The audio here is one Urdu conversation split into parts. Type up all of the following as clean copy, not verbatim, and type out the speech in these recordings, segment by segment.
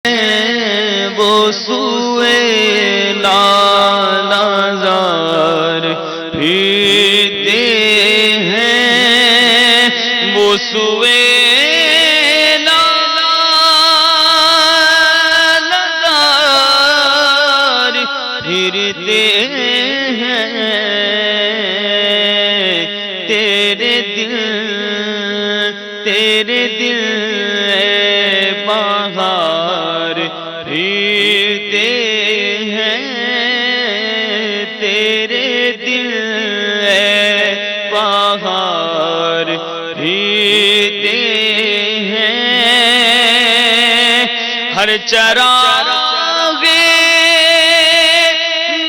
وہ سوئے لالازار پھرتے ہیں، وہ سوئے لالازار پھرتے ہیں، تیرے دل بہار پھرتے ہیں، تیرے دل بہار پھرتے ہیں، ہر چراغ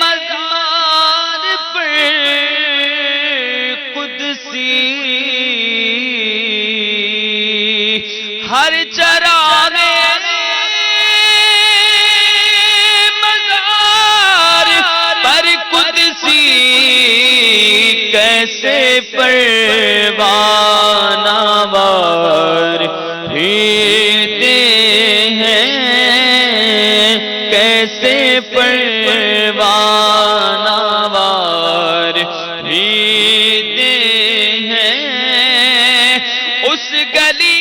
مزار پر قدسی، ہر چراغ مزار پر قدسی، کیسے پروانہ وار پھرتے ہیں، کیسے پروانہ وار پھرتے ہیں، اس گلی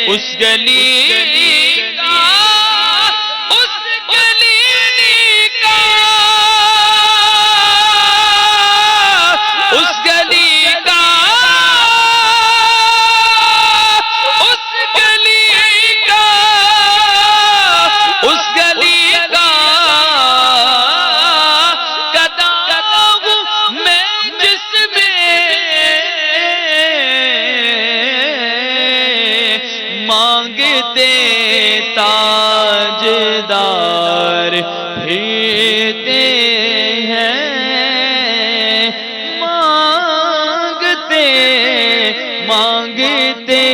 اس گلی کا، اس گلی کا، اس گلی کا، اس گلی کا، اس گلی کا قدم میں جس میں مانگتے تاجدار پھرتے ہیں، مانگتے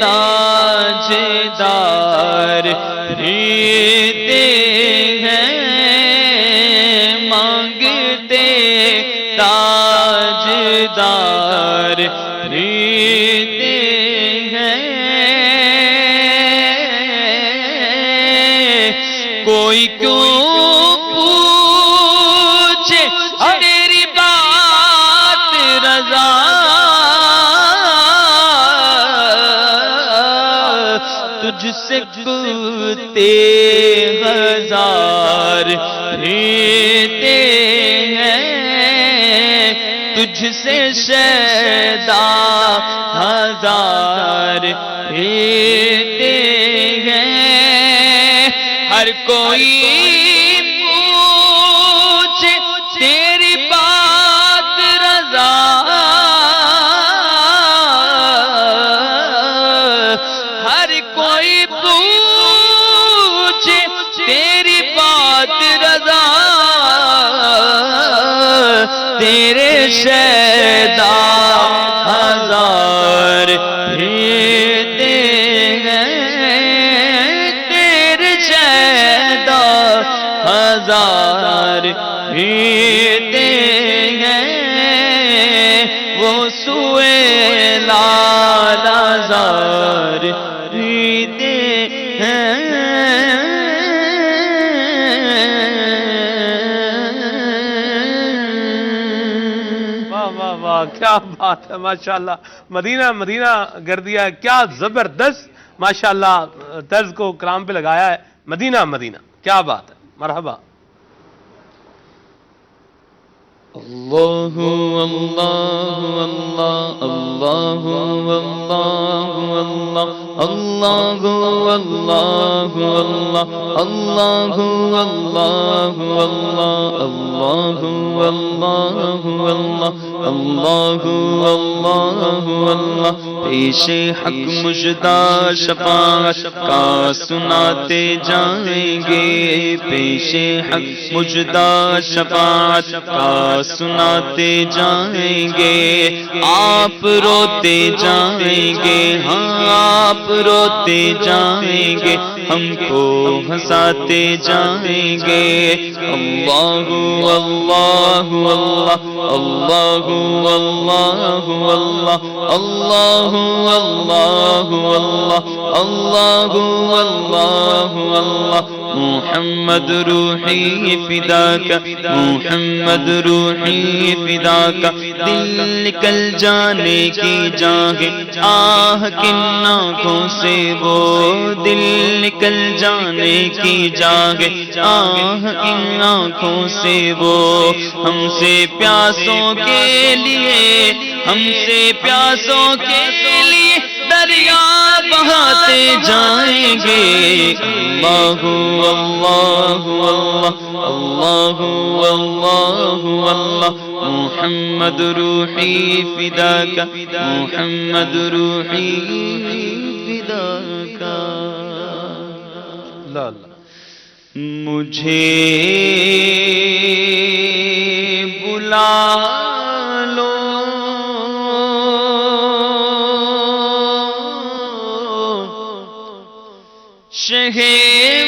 تاجدار پھرتے ہیں، مانگتے تاجدار پھرتے ہیں، کوئی کیوں پوچھے تیری بات رضا، تجھ سے کتے ہزار پھرتے ہیں، تجھ سے شیدا ہزار پھرتے ہیں، ہر کوئی پوچھے تیری بات رضا، ہر کوئی پوچھے تیری بات رضا، تیرے شیدا ہزار پھرتے ہیں، ہزار پھرتے ہیں، وہ سوئے لالازار پھرتے ہیں۔ واہ واہ واہ، کیا بات ہے، ماشاءاللہ، مدینہ مدینہ گردیا، کیا زبردست ماشاءاللہ طرز کو کلام پہ لگایا ہے، مدینہ مدینہ، کیا بات ہے، مرحبا۔ اللہ اللہ اللہ اللہ اللہ اللہ اللہ اللہ اللہ اللہ اللہ، پیش حق مژدہ شفاعت کا سناتے جائیں گے، پیش حق مژدہ شفاعت کا سناتے جائیں گے، آپ روتے جائیں گے، ہاں آپ روتے جائیں گے، ہم کو ہنساتے جائیں گے. اللہ اللہ اللہ اللہ اللہ اللہ اللہ اللہ اللہ اللہ اللہ محمد روحی فداک محمد روحی فداک. دل نکل جانے کی جاگے آہ کن آنکھوں سے وہ دل نکل جانے کی جاگے آہ کن آنکھوں سے وہ ہم سے پیاسوں کے لیے ہم سے پیاسوں کے لیے دریا بہاتے جائیں گے. اللہ اللہ اللہ اللہ اللہ محمد روحی فداک محمد روحی فداک. اللہ اللہ. مجھے بلا لو شہ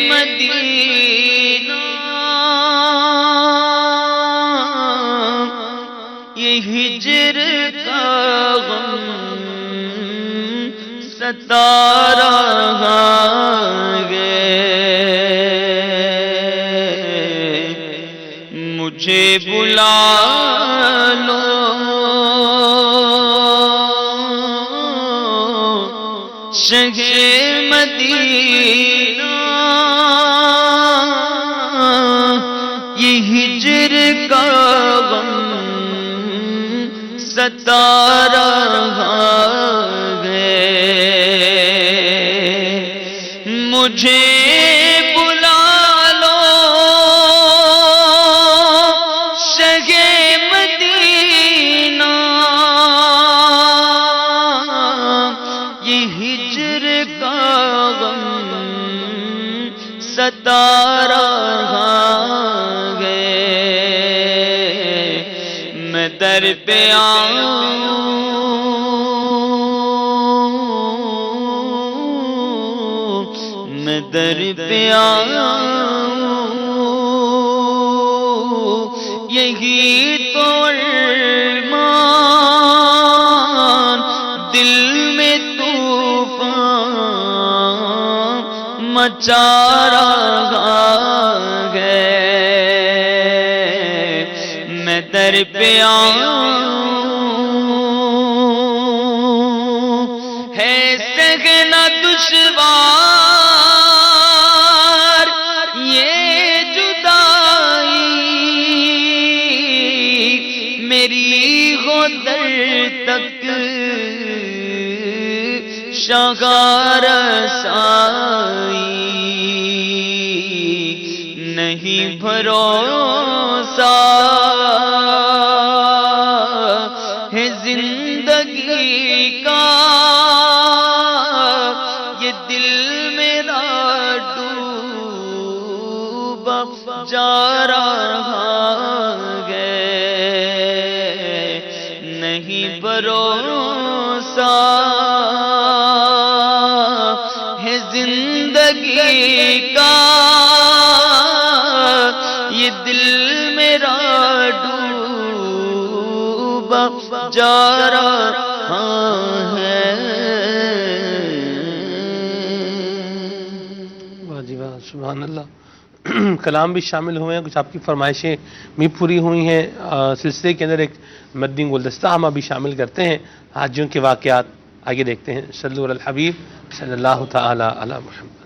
مدینہ یہ ہجر کا غم ستا رہا ہے. مجھے بلا لو شہ مدینہ یہ ہجر کا غم ستا رہا ہے. مجھے بلا لو شہ مدینہ یہ ہجر کا غم ستا رہا ہے. میں در پہ آؤں میں در پہ آؤں یہی تو ارمان دل میں طوفان مچا رہا ہے. میں در پہ آؤں ہے سہنا دشوار یہ جدائی میری ہو در تک شغار سائی نہیں بھروسہ ہے زندگی کا یہ دل میرا ڈوبا جا رہا ہے. نہیں بھروسہ ہے زندگی کا یہ دل میرا ڈوبا جا رہا ہے. واہ جی واہ سبحان اللہ. کلام بھی شامل ہوئے ہیں, کچھ آپ کی فرمائشیں بھی پوری ہوئی ہیں. سلسلے کے اندر ایک مدنی گلدستہ ہم ابھی شامل کرتے ہیں حاجیوں کے واقعات. آگے دیکھتے ہیں. صلو علی الحبیب صلی اللہ تعالی علی محمد.